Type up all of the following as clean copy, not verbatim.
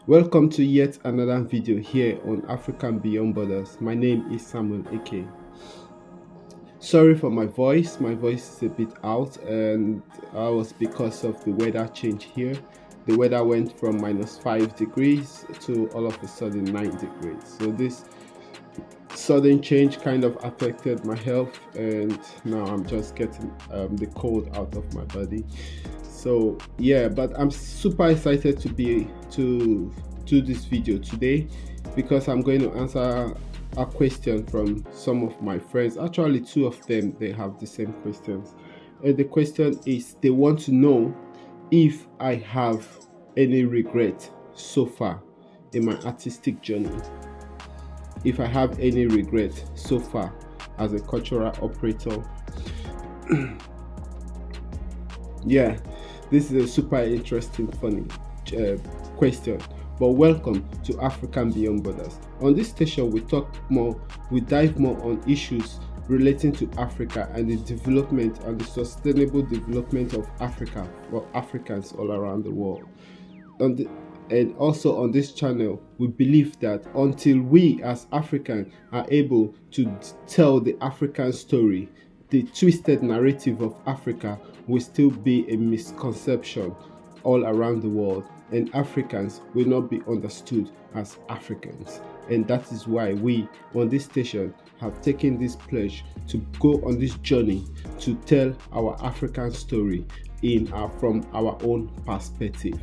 Welcome to yet another video here on African Beyond Borders. My name is Samuel Eke. Sorry for my voice is a bit out, and I was because of the weather change here. The weather went from -5 degrees to all of a sudden 9 degrees. So this sudden change kind of affected my health, and now I'm just getting the cold out of my body. So yeah, but I'm super excited to do this video today because I'm going to answer a question from some of my friends. Actually, two of them, they have the same questions, and the question is they want to know if I have any regret so far in my artistic journey, if I have any regret so far as a cultural operator. Yeah, this is a super interesting, funny question. But welcome to African Beyond Borders. On this station, we dive more on issues relating to Africa and the development and the sustainable development of Africa for Africans all around the world. And also on this channel, we believe that until we as Africans are able to tell the African story, the twisted narrative of Africa will still be a misconception all around the world, and Africans will not be understood as Africans. And that is why we on this station have taken this pledge to go on this journey to tell our African story from our own perspective.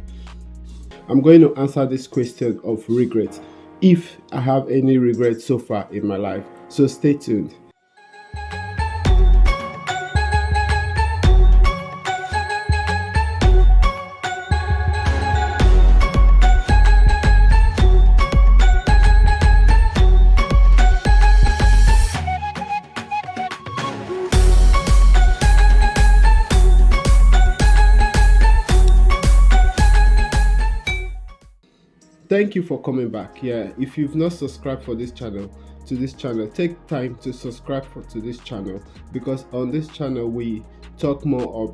I'm going to answer this question of regret, if I have any regrets so far in my life. So stay tuned. Thank you for coming back. Yeah, if you've not subscribed to this channel, take time to subscribe to this channel, because on this channel we talk more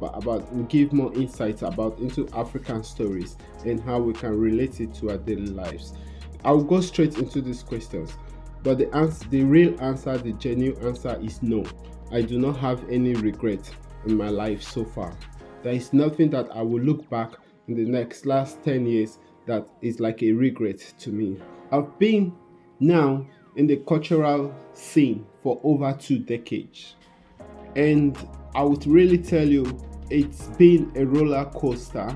we give more insights into African stories and how we can relate it to our daily lives. I'll go straight into these questions, but the real answer, the genuine answer is no. I do not have any regret in my life so far. There is nothing that I will look back in the last 10 years that is like a regret to me. I've been now in the cultural scene for over 2 decades, and I would really tell you it's been a roller coaster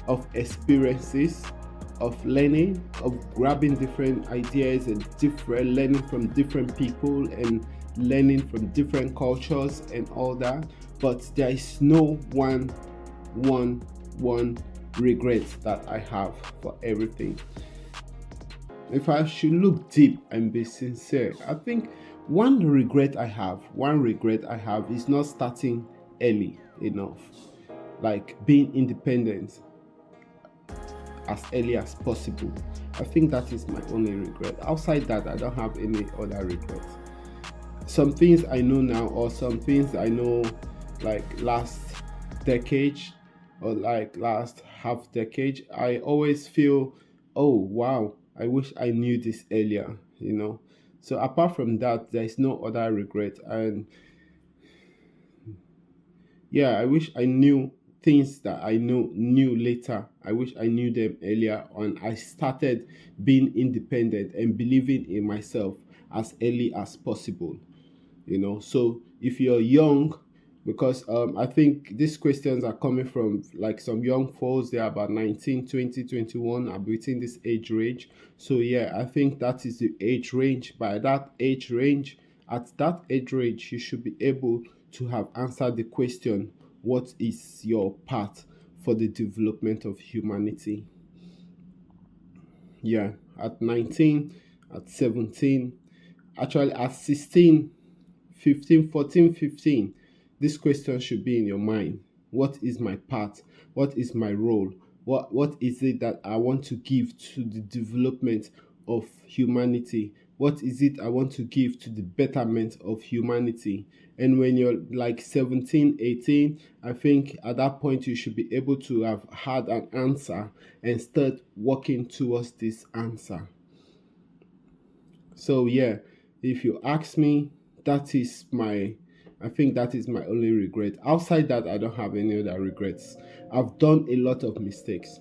of experiences, of learning, of grabbing different ideas and learning from different people and learning from different cultures and all that. But there is no one regret that I have for everything. If I should look deep and be sincere, I think one regret I have is not starting early enough, like being independent as early as possible. I think that is my only regret. Outside that, I don't have any other regrets. Some things I know now, or some things I know like last decade or like last half decade, I always feel, oh wow, I wish I knew this earlier, So apart from that, there is no other regret. And yeah, I wish I knew things that I knew later. I wish I knew them earlier on. I started being independent and believing in myself as early as possible. So if you're young, because I think these questions are coming from like some young folks, they're about 19, 20, 21, are within this age range. So yeah, I think that is the age range. At that age range, you should be able to have answered the question, what is your part for the development of humanity? Yeah, at 19, at 17, actually at 16, 15, 14, 15, this question should be in your mind. What is my part? What is my role? What is it that I want to give to the development of humanity? What is it I want to give to the betterment of humanity? And when you're like 17, 18, I think at that point you should be able to have had an answer and start working towards this answer. So yeah, if you ask me, that is my I think that is my only regret. Outside that, I don't have any other regrets. I've done a lot of mistakes.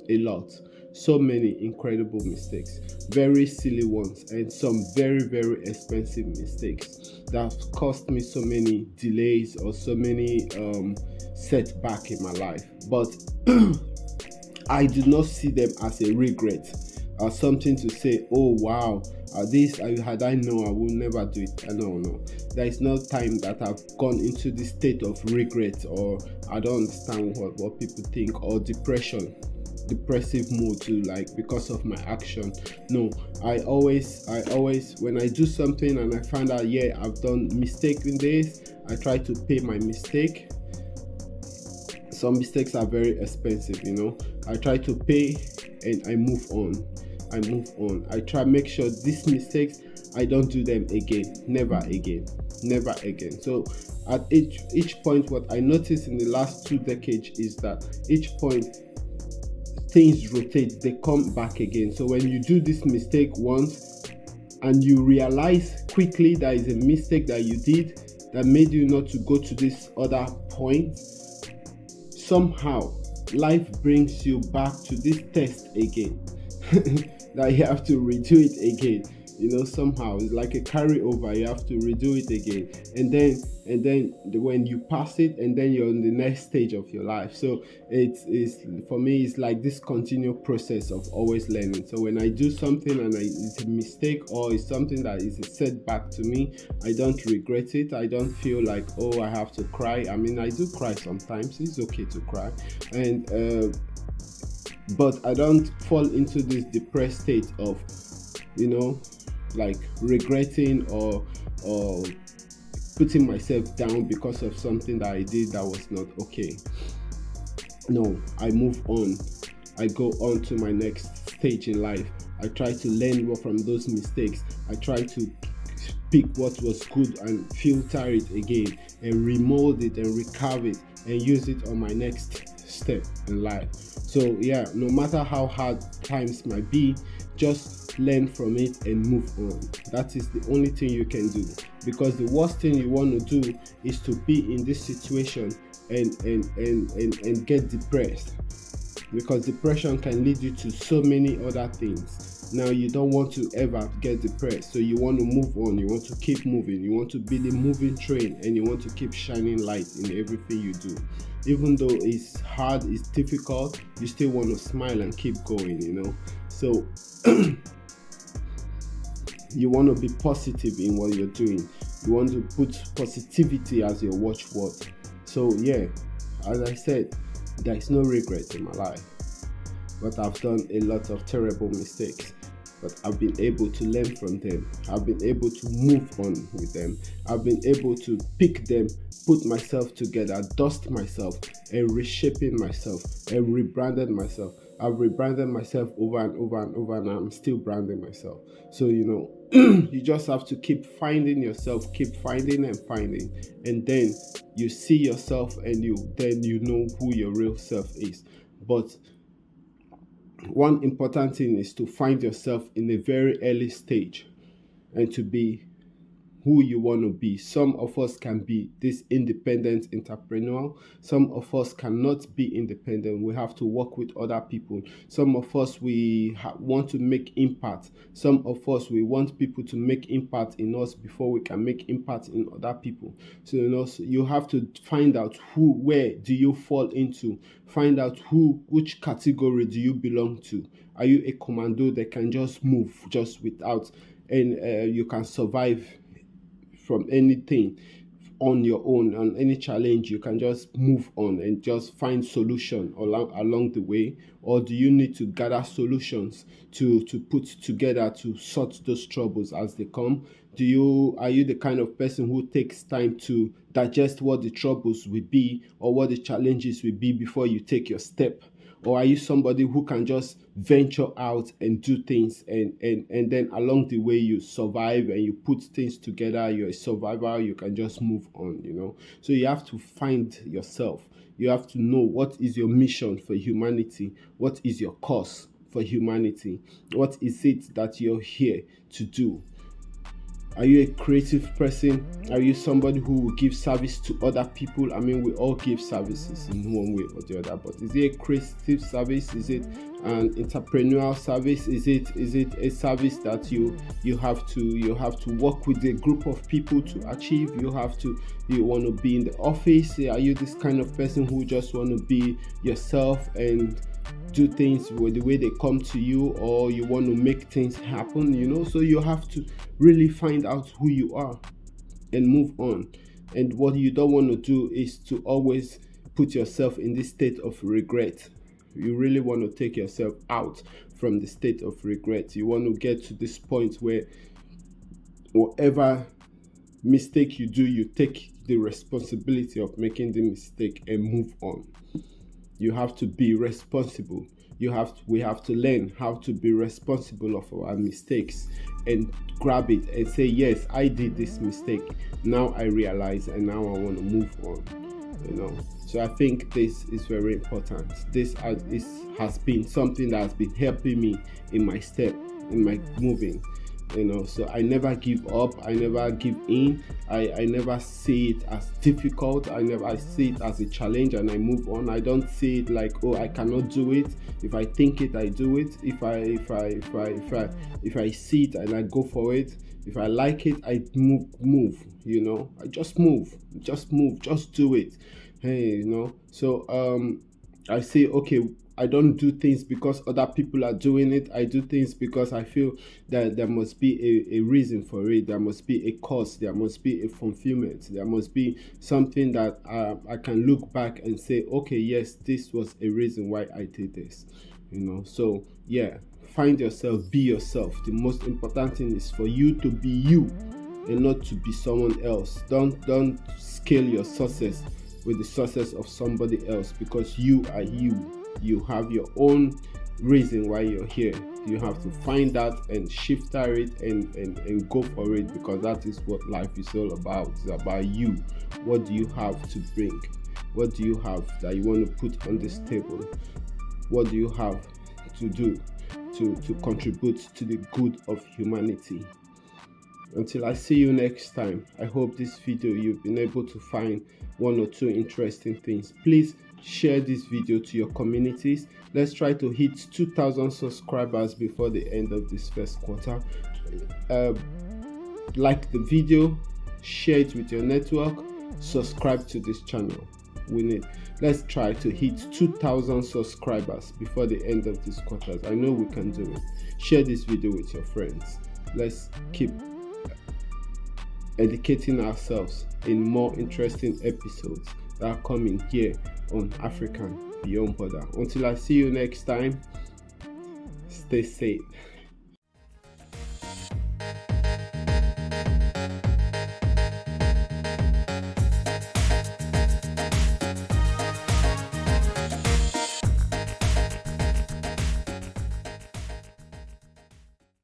A lot. So many incredible mistakes. Very silly ones and some very, very expensive mistakes that have cost me so many delays or so many setback in my life. But I do not see them as a regret, as something to say, oh wow, this had I known, I would never do it. No. There is no time that I've gone into this state of regret, or I don't understand what people think, or depressive mood to like because of my action. No, I always when I do something and I find out, yeah, I've done mistake in this, I try to pay my mistake. Some mistakes are very expensive, I try to pay and I move on. I try to make sure these mistakes, I don't do them again. Never again. So at each point, what I noticed in the last 2 decades is that each point things rotate, they come back again. So when you do this mistake once and you realize quickly that is a mistake that you did that made you not to go to this other point, somehow life brings you back to this test again. That you have to redo it again. Somehow it's like a carryover. You have to redo it again, and then when you pass it, and then you're in the next stage of your life. So it's for me, it's like this continual process of always learning. So when I do something and it's a mistake or it's something that is a setback to me, I don't regret it. I don't feel like, oh, I have to cry. I mean, I do cry sometimes. It's okay to cry, and but I don't fall into this depressed state of, like regretting or putting myself down because of something that I did that was not okay. No, I move on. I go on to my next stage in life. I try to learn from those mistakes. I try to pick what was good and filter it again and remold it and recarve it and use it on my next step in life. So yeah, no matter how hard times might be, just learn from it and move on. That is the only thing you can do, because the worst thing you want to do is to be in this situation and get depressed, because depression can lead you to so many other things. Now you don't want to ever get depressed, so you want to move on, you want to keep moving, you want to be the moving train, and you want to keep shining light in everything you do. Even though it's hard, it's difficult, you still want to smile and keep going. So you want to be positive in what you're doing. You want to put positivity as your watchword. So yeah, as I said, there is no regret in my life, but I've done a lot of terrible mistakes, but I've been able to learn from them. I've been able to move on with them. I've been able to pick them, put myself together, dust myself, and reshaping myself, and rebranded myself. I've rebranded myself over and over and over, and I'm still branding myself. So you just have to keep finding yourself, keep finding and finding, and then you see yourself, and then you know who your real self is. But one important thing is to find yourself in a very early stage and to be who you want to be. Some of us can be this independent entrepreneur. Some of us cannot be independent. We have to work with other people. Some of us, we want to make impact. Some of us, we want people to make impact in us before we can make impact in other people. So, so you have to find out where do you fall into? Find out which category do you belong to? Are you a commando that can just move just without, and you can survive from anything on your own, on any challenge, you can just move on and just find solution along the way? Or do you need to gather solutions to put together to sort those troubles as they come? Are you the kind of person who takes time to digest what the troubles will be or what the challenges will be before you take your step? Or are you somebody who can just venture out and do things, and then along the way you survive and you put things together, you're a survivor, you can just move on, So you have to find yourself. You have to know what is your mission for humanity, what is your cause for humanity, what is it that you're here to do. Are you a creative person? Are you somebody who will give service to other people? I mean, we all give services in one way or the other, but is it a creative service? Is it an entrepreneurial service? Is it a service that you have to work with a group of people to achieve? You want to be in the office? Are you this kind of person who just want to be yourself and do things with the way they come to you, or you want to make things happen, So you have to really find out who you are and move on. And what you don't want to do is to always put yourself in this state of regret. You really want to take yourself out from the state of regret. You want to get to this point where whatever mistake you do, you take the responsibility of making the mistake and move on. You have to be responsible. We have to learn how to be responsible of our mistakes and grab it and say, yes, I did this mistake. Now I realize, and now I want to move on. So I think this is very important. This has been something that has been helping me in my step, in my moving. So I never give up, I never give in, I never see it as difficult, I see it as a challenge and I move on. I don't see it like, oh, I cannot do it. If I think it, I do it. If I see it and I go for it, if I like it, I move. I just move, just do it. Hey, so I say, okay, I don't do things because other people are doing it. I do things because I feel that there must be a reason for it. There must be a cause. There must be a fulfillment. There must be something that I can look back and say, okay, yes, this was a reason why I did this. So yeah, find yourself, be yourself. The most important thing is for you to be you and not to be someone else. Don't scale your success with the success of somebody else, because you are you. You have your own reason why you're here. You have to find that and shifter it and go for it, because that is what life is all about. It's about you. What do you have to bring? What do you have that you want to put on this table? What do you have to do to contribute to the good of humanity? Until I see you next time, I hope this video you've been able to find one or two interesting things. Please share this video to your communities. Let's try to hit 2,000 subscribers before the end of this first quarter. Like the video, share it with your network, subscribe to this channel. Let's try to hit 2,000 subscribers before the end of this quarter. I know we can do it. Share this video with your friends. Let's keep educating ourselves in more interesting episodes that are coming here on African Beyond Border. Until I see you next time, stay safe.